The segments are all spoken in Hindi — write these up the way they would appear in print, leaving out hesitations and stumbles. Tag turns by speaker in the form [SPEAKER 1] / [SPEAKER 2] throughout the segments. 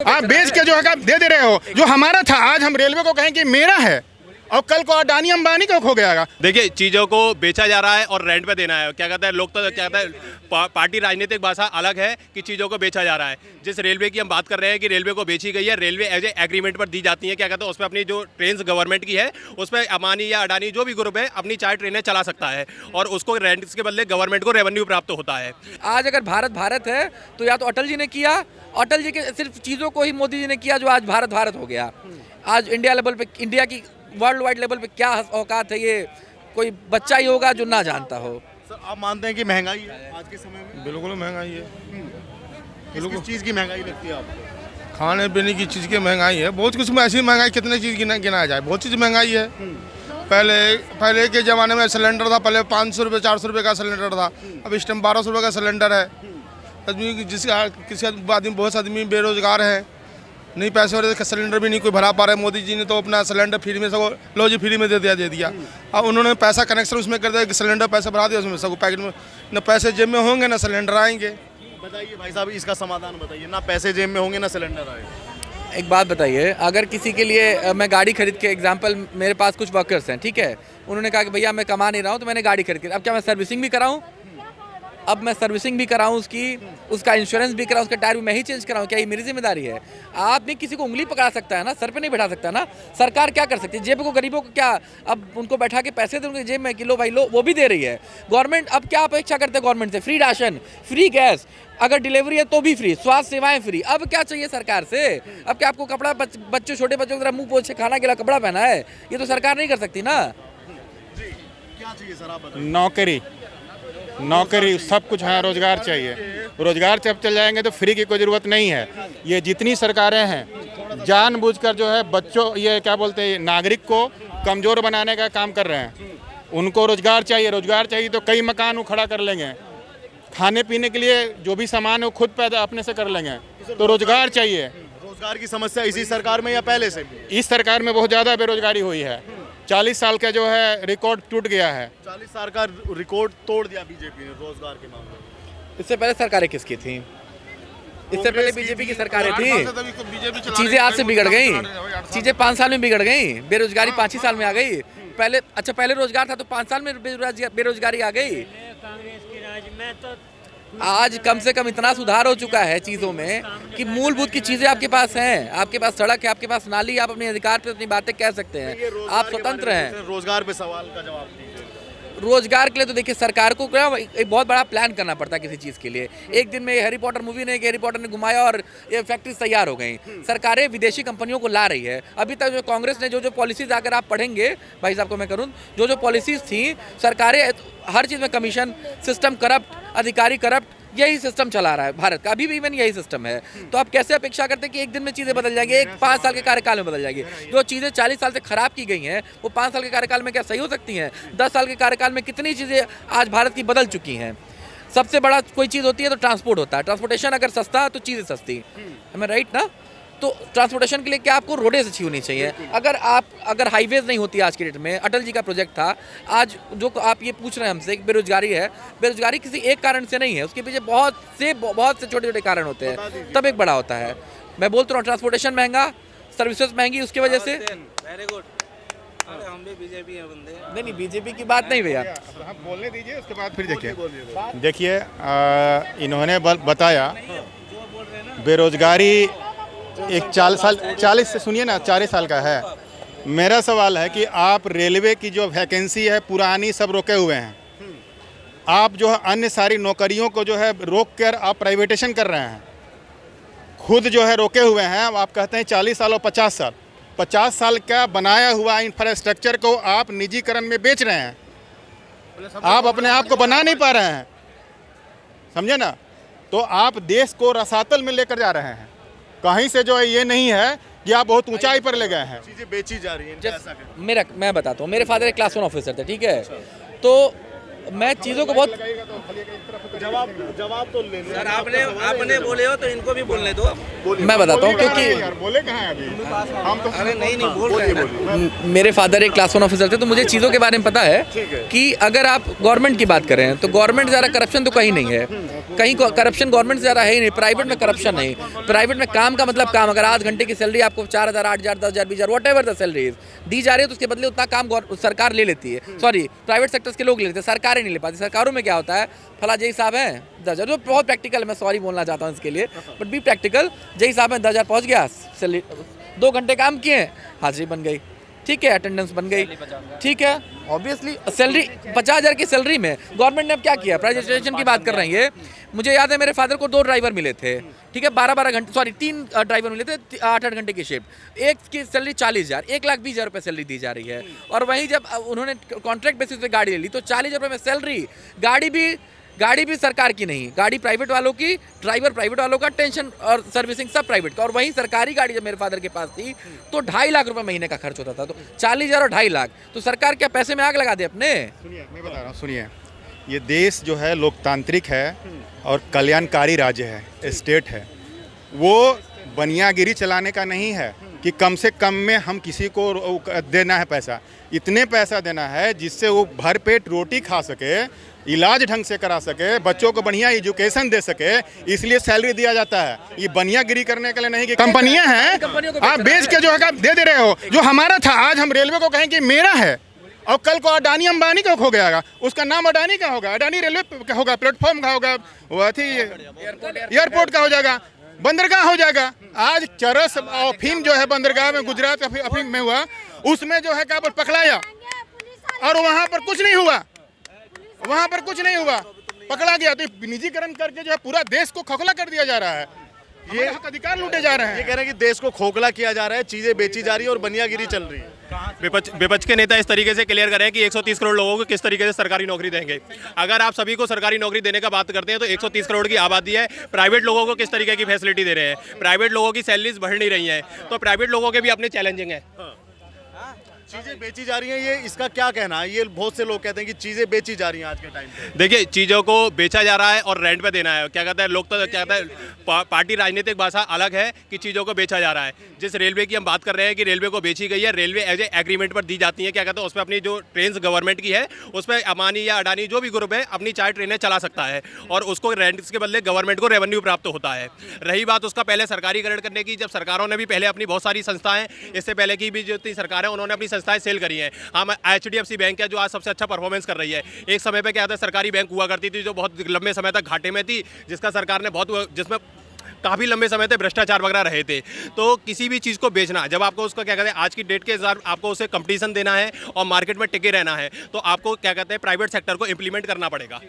[SPEAKER 1] आप बेच के जो है दे दे रहे हो, जो हमारा था आज हम रेलवे को कहें कि मेरा है और कल को अडानी अंबानी को खो गया।
[SPEAKER 2] देखिए, चीज़ों को बेचा जा रहा है और रेंट पे देना है। क्या कहते हैं लोग, तो क्या कहते हैं पार्टी राजनीतिक भाषा अलग है कि चीज़ों को बेचा जा रहा है। जिस रेलवे की हम बात कर रहे हैं कि रेलवे को बेची गई है, रेलवे एज ए एग्रीमेंट पर दी जाती है। क्या कहते हैं उसमें अपनी जो ट्रेन गवर्नमेंट की है उस पर अंबानी या अडानी जो भी ग्रुप है अपनी 4 ट्रेनें चला सकता है और उसको रेंट के बदले गवर्नमेंट को रेवेन्यू प्राप्त होता है।
[SPEAKER 3] आज अगर भारत भारत है तो या तो अटल जी ने किया, अटल जी के सिर्फ चीज़ों को ही मोदी जी ने किया जो आज भारत भारत हो गया। आज इंडिया लेवल पे, इंडिया की वर्ल्ड वाइड लेवल पे क्या औकात है, ये कोई बच्चा ही होगा जो ना जानता हो।
[SPEAKER 4] सर, आप मानते हैं कि महंगाई है आज के समय में?
[SPEAKER 5] बिल्कुल महंगाई है।
[SPEAKER 4] किस चीज़ की महंगाई लगती है आपको?
[SPEAKER 5] खाने पीने की चीज़ की महंगाई है, बहुत कुछ में ऐसी महंगाई कितने चीज़ गिनाया जाए, बहुत चीज़ महंगाई है। पहले के ज़माने में सिलेंडर था, पहले 500 रुपये 400 रुपये का सिलेंडर था, अब इस टाइम 1200 रुपये का सिलेंडर है। आदमी किसी आदमी, बहुत से आदमी बेरोजगार है, नहीं पैसे हो रहे, सिलेंडर भी नहीं कोई भरा पा रहा है। मोदी जी ने तो अपना सिलेंडर फ्री में सबको लो जी फ्री में दे दिया। अब उन्होंने पैसा कनेक्शन उसमें कर दिया, सिलेंडर पैसा भरा दिया उसमें, सबको पैकेट में न पैसे जेब में होंगे ना सिलेंडर आएंगे।
[SPEAKER 4] बताइए भाई साहब, इसका समाधान बताइए। ना पैसे जेब में होंगे ना सिलेंडर आएगा।
[SPEAKER 3] एक बात बताइए, अगर किसी के लिए मैं गाड़ी खरीद के, एग्जांपल मेरे पास कुछ वर्कर्स हैं, ठीक है, उन्होंने कहा कि भैया मैं कमा नहीं रहा हूँ तो मैंने गाड़ी खरीद के, अब क्या मैं सर्विसिंग भी कराऊँ? अब मैं सर्विसिंग भी कराऊं उसकी, उसका इंश्योरेंस भी कराऊं, उसका टायर भी मैं ही चेंज कराऊं, क्या ये मेरी जिम्मेदारी है? आप नहीं किसी को उंगली पकड़ा सकता है ना, सर पे नहीं बैठा सकता ना। सरकार क्या कर सकती है? जेब को, गरीबों को क्या अब उनको बैठा के पैसे दे उनके जेब में कि लो भाई लो, वो भी दे रही है गवर्नमेंट। अब क्या अपेक्षा करते हैं गवर्नमेंट से? फ्री राशन, फ्री गैस, अगर डिलीवरी है तो भी फ्री, स्वास्थ्य सेवाएं फ्री। अब क्या चाहिए सरकार से? अब क्या आपको कपड़ा, बच्चों, छोटे बच्चों को मुंह पोछे खाना के लिए कपड़ा पहना है? ये तो सरकार नहीं कर सकती ना।
[SPEAKER 4] क्या चाहिए सर, आप बताइए।
[SPEAKER 1] नौकरी सब कुछ है, रोजगार चाहिए। रोजगार जब चल जाएंगे तो फ्री की कोई ज़रूरत नहीं है। ये जितनी सरकारें हैं जानबूझकर जो है बच्चों, ये क्या बोलते हैं, नागरिक को कमज़ोर बनाने का काम कर रहे हैं। उनको रोजगार चाहिए तो कई मकान वो खड़ा कर लेंगे। खाने पीने के लिए जो भी सामान है वो खुद पैदा अपने से कर लेंगे। तो रोजगार चाहिए।
[SPEAKER 4] रोजगार की समस्या इसी सरकार में या पहले से?
[SPEAKER 1] इस सरकार में बहुत ज़्यादा बेरोजगारी हुई है। 40 साल का जो है रिकॉर्ड टूट गया है।
[SPEAKER 4] 40 साल का रिकॉर्ड तोड़ दिया बीजेपी ने रोजगार के मामले में।
[SPEAKER 3] इससे पहले सरकारें किसकी थी? इससे पहले बीजेपी की सरकारें थी। चीजें आज से बिगड़ गई, चीजें 5 साल में बिगड़ गई। बेरोजगारी 5 ही साल में आ गई। पहले रोजगार था तो 5 साल में बेरोजगारी आ गई। आज कम से कम इतना सुधार हो चुका है चीज़ों में कि मूलभूत की चीज़ें आपके पास हैं। आपके पास सड़क है, आपके पास नाली, आप अपने अधिकार पे अपनी बातें कह सकते हैं, आप स्वतंत्र हैं।
[SPEAKER 4] रोजगार पे सवाल का जवाब दीजिए।
[SPEAKER 3] रोजगार के लिए तो देखिए सरकार को क्या एक बहुत बड़ा प्लान करना पड़ता है किसी चीज़ के लिए। एक दिन में हैरी पॉटर मूवी ने, हैरी पॉटर ने घुमाया और ये फैक्ट्रीज तैयार हो गई। सरकारें विदेशी कंपनियों को ला रही है। अभी तक जो कांग्रेस ने जो पॉलिसीज, अगर आप पढ़ेंगे भाई साहब को मैं करूँ, जो पॉलिसीज थी, सरकारें हर चीज़ में कमीशन सिस्टम करप्ट, अधिकारी करप्ट, यही सिस्टम चला रहा है भारत का। अभी भी इवन यही सिस्टम है। तो आप कैसे अपेक्षा करते हैं कि एक दिन में चीज़ें बदल जाएंगी? एक 5 साल के कार्यकाल में बदल जाएगी। जो चीज़ें 40 साल से खराब की गई हैं वो 5 साल के कार्यकाल में क्या सही हो सकती हैं? 10 साल के कार्यकाल में कितनी चीज़ें आज भारत की बदल चुकी हैं। सबसे बड़ा कोई चीज़ होती है तो ट्रांसपोर्ट होता है। ट्रांसपोर्टेशन अगर सस्ता है तो चीज़ें सस्ती, है राइट ना? तो ट्रांसपोर्टेशन के लिए क्या आपको रोडें अच्छी होनी चाहिए। अगर हाईवेज नहीं होती आज के डेट में, अटल जी का प्रोजेक्ट था, आज जो आप ये पूछ रहे हैं हमसे, बेरोजगारी है, बेरोजगारी किसी एक कारण से नहीं है, उसके पीछे बहुत से छोटे छोटे कारण होते हैं, तब एक बड़ा होता है। मैं बोलता हूँ ट्रांसपोर्टेशन महंगा, सर्विसेज महंगी, उसकी वजह से।
[SPEAKER 6] Very good. हम भी बीजेपी है बंदे।
[SPEAKER 3] नहीं, बीजेपी की बात नहीं भैया,
[SPEAKER 1] बोलने दीजिए, उसके बाद फिर देखिए इन्होंने बताया बेरोजगारी एक 40 से, सुनिए ना, 40 साल का है। मेरा सवाल है कि आप रेलवे की जो वैकेंसी है पुरानी सब रोके हुए हैं। आप जो है अन्य सारी नौकरियों को जो है रोक कर आप प्राइवेटेशन कर रहे हैं। खुद जो है रोके हुए हैं। आप कहते हैं 40 साल और 50 साल का बनाया हुआ इंफ्रास्ट्रक्चर को आप निजीकरण में बेच रहे हैं। आप अपने आप को बना नहीं पा रहे हैं, समझे ना? तो आप देश को रसातल में लेकर जा रहे हैं। कहीं से जो है ये नहीं है कि आप बहुत ऊंचाई पर ले गए हैं।
[SPEAKER 4] चीजें बेची जा रही हैं।
[SPEAKER 3] मैं बताता हूँ, मेरे फादर एक क्लास 1 ऑफिसर थे, ठीक है? तो मैं चीज़ों को बहुत
[SPEAKER 4] जवाब तो ले
[SPEAKER 6] सर आपने बोले हो तो इनको भी बोलने दो।
[SPEAKER 3] मैं बताता हूँ क्योंकि
[SPEAKER 1] यार बोले कहाँ हैं अभी हम तो
[SPEAKER 6] अरे नहीं बोल रहे हैं।
[SPEAKER 3] मेरे फादर एक क्लास 1 ऑफिसर थे, तो मुझे चीज़ों के बारे में पता है कि अगर आप गवर्नमेंट की बात करें तो गवर्नमेंट ज़्यादा करप्शन तो कहीं नहीं है, कहीं करप्शन गवर्नमेंट से ज़्यादा है ही नहीं। प्राइवेट में करप्शन नहीं, प्राइवेट में काम का मतलब काम। अगर 8 घंटे की सैलरी आपको 4,000, 8,000, 10,000, 20,000 वॉट एवर द सैलरी दी जा रही है, तो उसके बदले उतना काम सरकार ले लेती है। सॉरी, प्राइवेट सेक्टर्स के लोग ले लेते हैं, सरकारें नहीं ले पाती। सरकारों में क्या होता है, फला जय साहब हैं 10,000, जो बहुत प्रैक्टिकल है, मैं सॉरी बोलना चाहता हूँ इसके लिए, बट बी प्रैक्टिकल। जय साहब हैं 10,000 पहुँच गया, सैलरी 2 घंटे काम किए, हाजिरी बन गई, ठीक है, अटेंडेंस बन गई, ठीक है। ऑब्वियसली सैलरी 50,000 की सैलरी में गवर्नमेंट ने अब क्या किया, प्राइवेटाइजेशन की बात कर रहे हैं। मुझे याद है मेरे फादर को 2 ड्राइवर मिले थे, ठीक है, 12-12 घंटे, सॉरी 3 ड्राइवर मिले थे, 8-8 घंटे की शिफ्ट। एक की सैलरी 40,000, 1,20,000 रुपये सैलरी दी जा रही है। और वहीं जब उन्होंने कॉन्ट्रैक्ट बेसिस पे गाड़ी ले ली तो 40,000 रुपये में सैलरी, गाड़ी भी सरकार की नहीं, गाड़ी प्राइवेट वालों की, ड्राइवर प्राइवेट वालों का, टेंशन और सर्विसिंग सब प्राइवेट का। और वहीं सरकारी गाड़ी जब मेरे फादर के पास थी तो 2.5 लाख रुपए महीने का खर्च होता था। तो 40,000 और 2.5 लाख, तो सरकार क्या पैसे में आग लगा दे अपने?
[SPEAKER 1] सुनिए, मैं बता रहा हूँ, सुनिए, ये देश जो है लोकतांत्रिक है और कल्याणकारी राज्य है, स्टेट है। वो बनियागिरी चलाने का नहीं है कि कम से कम में हम किसी को देना है पैसा, इतने पैसा देना है जिससे वो भर पेट रोटी खा सके, इलाज ढंग से करा सके, बच्चों को बढ़िया एजुकेशन दे सके, इसलिए सैलरी दिया जाता है। ये बनियागिरी करने के लिए नहीं कि कंपनियां हैं आप बेच के जो है दे रहे हो। जो हमारा था आज हम रेलवे को कहें कि मेरा है, और कल को अडानी अंबानी का हो गया, उसका नाम अडानी का होगा, अडानी रेलवे का होगा, प्लेटफॉर्म का होगा, वो थी एयरपोर्ट का हो जाएगा, बंदरगाह हो जाएगा। आज चरस अफीम जो है बंदरगाह में, गुजरात अफीम में हुआ, उसमें जो है क्या पकड़ाया और वहाँ पर कुछ नहीं हुआ, वहाँ पर कुछ नहीं हुआ, पकड़ा गया। तो निजीकरण करके जो है पूरा देश को खोखला कर दिया जा रहा है, ये अधिकार लूटे जा रहे हैं।
[SPEAKER 4] ये कह रहे हैं कि देश को खोखला किया जा रहा है, चीजें बेची जा रही है और बनियागिरी चल रही है।
[SPEAKER 2] विपक्ष के नेता इस तरीके से क्लियर करें कि 130 करोड़ लोगों को किस तरीके से सरकारी नौकरी देंगे। अगर आप सभी को सरकारी नौकरी देने का बात करते हैं तो 130 करोड़ की आबादी है, प्राइवेट लोगों को किस तरीके की फैसिलिटी दे रहे हैं, प्राइवेट लोगों की सैलरीज बढ़ नहीं रही हैं, तो प्राइवेट लोगों के भी अपने चैलेंजिंग है।
[SPEAKER 4] चीजें बेची जा रही हैं, ये इसका क्या कहना है? ये बहुत से लोग कहते हैं कि चीजें बेची जा रही हैं आज के टाइम पे।
[SPEAKER 2] देखिए, चीज़ों को बेचा जा रहा है और रेंट पे देना है। क्या कहते हैं लोग, तो क्या कहते हैं पार्टी राजनीतिक भाषा अलग है कि चीज़ों को बेचा जा रहा है। जिस रेलवे की हम बात कर रहे हैं कि रेलवे को बेची गई है, रेलवे एज ए एग्रीमेंट पर दी जाती है। क्या कहते हैं उसमें अपनी जो ट्रेन गवर्नमेंट की है उस पर अमानी या अडानी जो भी ग्रुप है अपनी 4 ट्रेनें चला सकता है और उसको रेंट के बदले गवर्नमेंट को रेवेन्यू प्राप्त होता है। रही बात उसका पहले सरकारीकरण करने की, जब सरकारों ने भी पहले अपनी बहुत सारी संस्थाएं, इससे पहले की भी जितनी सरकार है उन्होंने अपनी संस्थाएं सेल करी हैं। हम HDFC बैंक है जो आज सबसे अच्छा परफॉर्मेंस कर रही है। एक समय पे क्या था, सरकारी बैंक हुआ करती थी जो बहुत लंबे समय तक घाटे में थी, जिसका सरकार ने जिसमें काफ़ी लंबे समय तक भ्रष्टाचार वगैरह रहे थे। तो किसी भी चीज़ को बेचना, जब आपको उसका क्या कहते हैं आज की डेट के हिसाब आपको उसे कंपटीशन देना है और मार्केट में टिके रहना है, तो आपको क्या कहते हैं प्राइवेट सेक्टर को इम्प्लीमेंट करना पड़ेगा।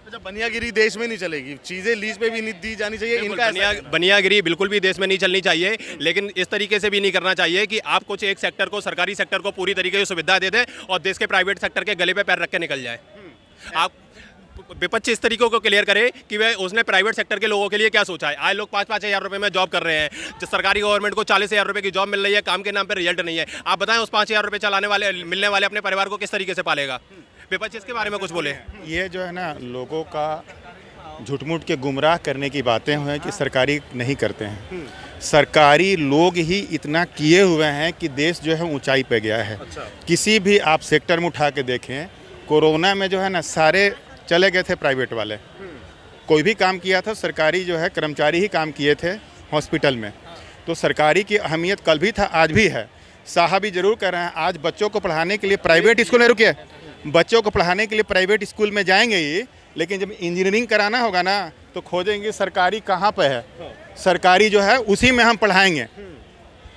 [SPEAKER 4] अच्छा, बनियागिरी देश में नहीं चलेगी, चीजें लीज पे भी नहीं दी जानी चाहिए। इनका
[SPEAKER 2] बनियागिरी बिल्कुल भी देश में नहीं चलनी चाहिए, लेकिन इस तरीके से भी नहीं करना चाहिए कि आप कुछ एक सेक्टर को, सरकारी सेक्टर को पूरी तरीके से सुविधा दे दें और देश के प्राइवेट सेक्टर के गले पे पैर रख के निकल जाए। आप विपक्ष इस तरीकों को क्लियर करे कि वह उसने प्राइवेट सेक्टर के लोगों के लिए क्या सोचा है। आज लोग 5-5 हज़ार रुपये में जॉब कर रहे हैं, जो सरकारी गवर्नमेंट को 40,000 रुपये की जॉब मिल रही है, काम के नाम पर रिजल्ट नहीं है। आप बताएं उस 5,000 रुपये चलाने वाले, मिलने वाले अपने परिवार को किस तरीके से पालेगा? विपक्ष इसके बारे में कुछ बोले।
[SPEAKER 1] ये जो है ना लोगों का झूठ-मूठ के गुमराह करने की बातें हैं कि सरकारी नहीं करते हैं। सरकारी लोग ही इतना किए हुए हैं कि देश जो है ऊंचाई पे गया है। किसी भी आप सेक्टर में उठा के देखें, कोरोना में जो है ना सारे चले गए थे प्राइवेट वाले, कोई भी काम किया था सरकारी जो है कर्मचारी ही काम किए थे हॉस्पिटल में। तो सरकारी की अहमियत कल भी था, आज भी है। साहब भी जरूर कर रहे हैं। आज बच्चों को पढ़ाने के लिए प्राइवेट स्कूल में, रुकिए, बच्चों को पढ़ाने के लिए प्राइवेट स्कूल में जाएंगे ही, लेकिन जब इंजीनियरिंग कराना होगा ना तो खोजेंगे सरकारी कहाँ पे है, सरकारी जो है उसी में हम पढ़ाएंगे,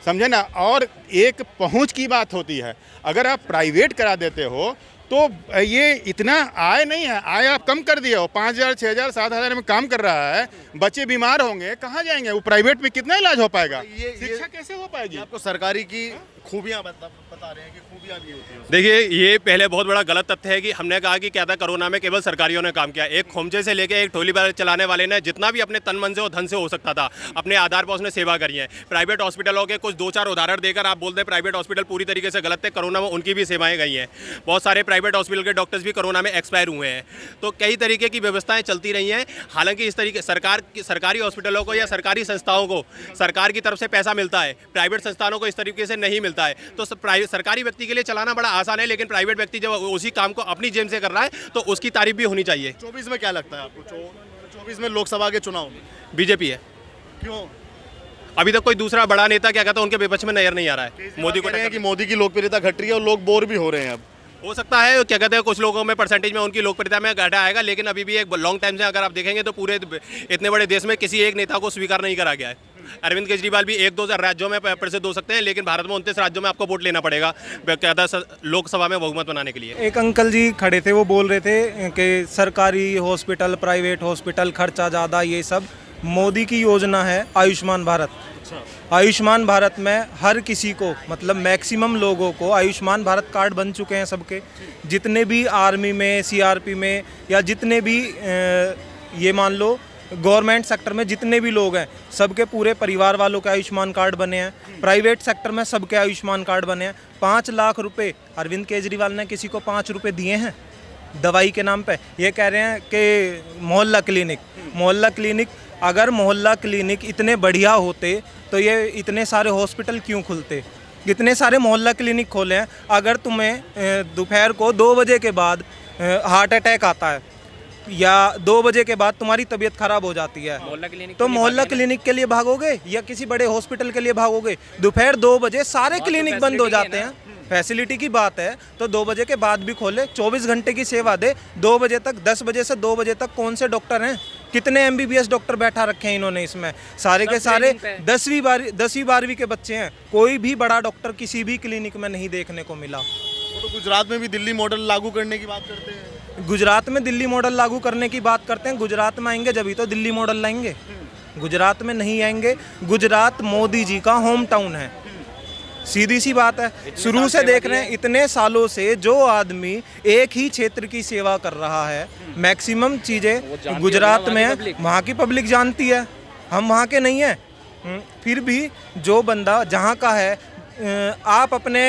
[SPEAKER 1] समझे ना। और एक पहुंच की बात होती है, अगर आप प्राइवेट करा देते हो तो ये इतना आय नहीं है, आय आप कम कर दिए हो। 5,000, 6,000, 7,000 में काम कर रहा है, बच्चे बीमार होंगे, कहाँ जाएंगे? वो प्राइवेट में कितना इलाज हो पाएगा? शिक्षा कैसे हो पाएगी?
[SPEAKER 4] आपको सरकारी की खूबियाँ बता रहे हैं कि खूबियाँ गलतियां भी होती हैं।
[SPEAKER 2] देखिए, ये पहले बहुत बड़ा गलत तथ्य है कि हमने कहा कि क्या था, कोरोना में केवल सरकारियों ने काम किया। एक खोमचे से लेके एक ठोली पर चलाने वाले ने जितना भी अपने तन मन से और धन से हो सकता था अपने आधार पर उसने सेवा करी है। प्राइवेट हॉस्पिटलों के कुछ 2-4 उदाहरण देकर आप बोलते हैं प्राइवेट हॉस्पिटल पूरी तरीके से गलत है, कोरोना में उनकी भी सेवाएं गई हैं। बहुत सारे प्राइवेट हॉस्पिटल के डॉक्टर्स भी कोरोना में एक्सपायर हुए हैं। तो कई तरीके की व्यवस्थाएं चलती रही हैं। हालांकि इस तरीके सरकारी हॉस्पिटलों को या सरकारी संस्थाओं को सरकार की तरफ से पैसा मिलता है, प्राइवेट संस्थानों को इस तरीके से नहीं मिलता है। तो सरकारी व्यक्ति के लिए चलाना बड़ा आसान है, लेकिन प्राइवेट व्यक्ति जब उसी काम को अपनी जेब से कर रहा है तो उसकी तारीफ भी होनी चाहिए।
[SPEAKER 4] 24 में क्या लगता है आपको? 24 में लोकसभा के चुनाव में
[SPEAKER 2] बीजेपी है।
[SPEAKER 4] क्यों?
[SPEAKER 2] अभी तक कोई दूसरा बड़ा नेता क्या कहता है उनके विपक्ष में नजर नहीं आ रहा है। मोदी को
[SPEAKER 4] कह रहे हैं कि मोदी की लोकप्रियता घट रही है और लोग बोर भी हो रहे हैं अब।
[SPEAKER 2] हो सकता है, क्या कहते हैं, कुछ लोगों में परसेंटेज में उनकी लोकप्रियता में घटा आएगा, लेकिन अभी भी एक लॉन्ग टाइम से अगर आप देखेंगे तो पूरे इतने बड़े देश में किसी एक नेता को स्वीकार नहीं करा गया है। अरविंद केजरीवाल भी 1-2 राज्यों में प्रसिद्ध हो सकते हैं, लेकिन भारत में 29 राज्यों में आपको वोट लेना पड़ेगा लोकसभा में बहुमत बनाने के लिए।
[SPEAKER 7] एक अंकल जी खड़े थे, वो बोल रहे थे कि सरकारी हॉस्पिटल, प्राइवेट हॉस्पिटल, खर्चा ज़्यादा, ये सब मोदी की योजना है आयुष्मान भारत। आयुष्मान भारत में हर किसी को, मतलब मैक्सिमम लोगों को आयुष्मान भारत कार्ड बन चुके हैं सबके। जितने भी आर्मी में, सीआरपी में, या जितने भी ये मान लो गवर्नमेंट सेक्टर में जितने भी लोग हैं, सबके पूरे परिवार वालों के आयुष्मान कार्ड बने हैं। प्राइवेट सेक्टर में सबके आयुष्मान कार्ड बने हैं। 5 लाख रुपए अरविंद केजरीवाल ने किसी को 5 रुपए दिए हैं दवाई के नाम पे? ये कह रहे हैं कि मोहल्ला क्लिनिक, अगर मोहल्ला क्लिनिक इतने बढ़िया होते तो ये इतने सारे हॉस्पिटल क्यों खुलते? इतने सारे मोहल्ला क्लिनिक खोले हैं। अगर तुम्हें दोपहर को 2 बजे के बाद हार्ट अटैक आता है या 2 बजे के बाद तुम्हारी तबीयत खराब हो जाती है, तो मोहल्ला क्लिनिक के लिए भागोगे या किसी बड़े हॉस्पिटल के लिए भागोगे? दोपहर 2 बजे सारे क्लिनिक बंद हो जाते हैं। फैसिलिटी की बात है तो 2 बजे के बाद भी खोले, 24 घंटे की सेवा दे। 2 बजे तक, 10 बजे से 2 बजे तक कौन से डॉक्टर हैं? कितने MBBS डॉक्टर बैठा रखे हैं इन्होंने इसमें? सारे के सारे 10वीं 12वीं के बच्चे हैं। कोई भी बड़ा डॉक्टर किसी भी क्लिनिक में नहीं देखने को मिला।
[SPEAKER 4] वो तो गुजरात में भी दिल्ली मॉडल लागू करने की बात करते हैं।
[SPEAKER 7] गुजरात में दिल्ली मॉडल लागू करने की बात करते हैं। गुजरात में आएंगे जब ही तो दिल्ली मॉडल लाएंगे। गुजरात में नहीं आएंगे। गुजरात मोदी जी का होम टाउन है, सीधी सी बात है। शुरू से देख रहे हैं, इतने सालों से जो आदमी एक ही क्षेत्र की सेवा कर रहा है, मैक्सिमम चीज़ें गुजरात में है, वहाँ की पब्लिक जानती है। हम वहाँ के नहीं हैं। फिर भी जो बंदा जहाँ का है, आप अपने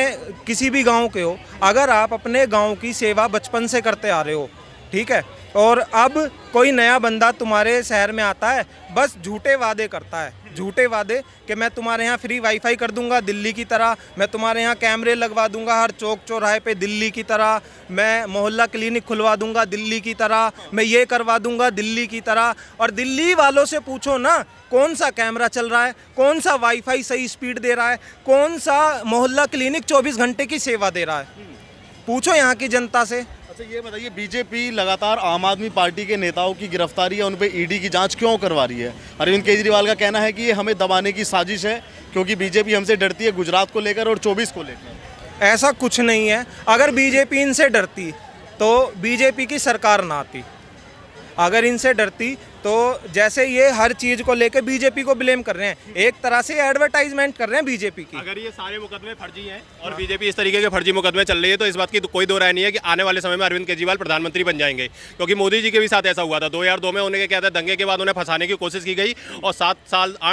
[SPEAKER 7] किसी भी गांव के हो, अगर आप अपने गांव की सेवा बचपन से करते आ रहे हो, ठीक है, और अब कोई नया बंदा तुम्हारे शहर में आता है, बस झूठे वादे करता है, झूठे वादे कि मैं तुम्हारे यहाँ फ्री वाईफाई कर दूंगा दिल्ली की तरह, मैं तुम्हारे यहाँ कैमरे लगवा दूंगा हर चौक चौराहे पे दिल्ली की तरह, मैं मोहल्ला क्लिनिक खुलवा दूंगा दिल्ली की तरह, मैं ये करवा दूंगा दिल्ली की तरह। और दिल्ली वालों से पूछो ना, कौन सा कैमरा चल रहा है, कौन सा वाईफाई सही स्पीड दे रहा है, कौन सा मोहल्ला क्लिनिक 24 घंटे की सेवा दे रहा है? पूछो यहाँ की जनता से।
[SPEAKER 4] अच्छा ये बताइए, बीजेपी लगातार आम आदमी पार्टी के नेताओं की गिरफ्तारी या उन पे ईडी की जांच क्यों करवा रही है? अरविंद केजरीवाल का कहना है कि ये हमें दबाने की साजिश है, क्योंकि बीजेपी हमसे डरती है गुजरात को लेकर और 24 को लेकर।
[SPEAKER 7] ऐसा कुछ नहीं है। अगर बीजेपी इनसे डरती तो बीजेपी की सरकार ना आती। अगर इनसे डरती तो जैसे ये हर चीज़ को लेकर बीजेपी को ब्लेम कर रहे हैं, एक तरह से एडवर्टाइजमेंट कर रहे हैं बीजेपी की।
[SPEAKER 2] अगर ये सारे मुकदमे फर्जी हैं और बीजेपी इस तरीके के फर्जी मुकदमे चल रही है, तो इस बात की तो कोई दो राय नहीं है कि आने वाले समय में अरविंद केजरीवाल प्रधानमंत्री बन जाएंगे। क्योंकि मोदी जी के भी साथ ऐसा हुआ था 2002 में। उन्हें क्या कहते हैं, दंगे के बाद उन्हें फंसाने की कोशिश की गई और 8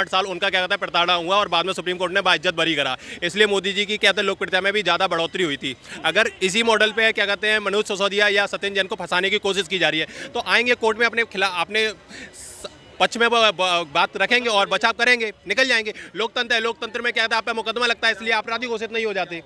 [SPEAKER 2] साल उनका क्या कहता है प्रताड़ना हुआ और बाद में सुप्रीम कोर्ट ने बाइज्जत बरी करा। इसलिए मोदी जी की कहते हैं लोकप्रियता में भी ज़्यादा बढ़ोतरी हुई थी। अगर इसी मॉडल पर क्या कहते हैं मनोज सिसोदिया या सत्येंद्र जैन को फंसाने की कोशिश की जा रही है, तो आएंगे कोर्ट में अपने पक्ष में बात रखेंगे और बचाव करेंगे, निकल जाएंगे। लोकतंत्र है, लोकतंत्र में क्या है, आप पे मुकदमा लगता है इसलिए अपराधी घोषित नहीं हो जाते।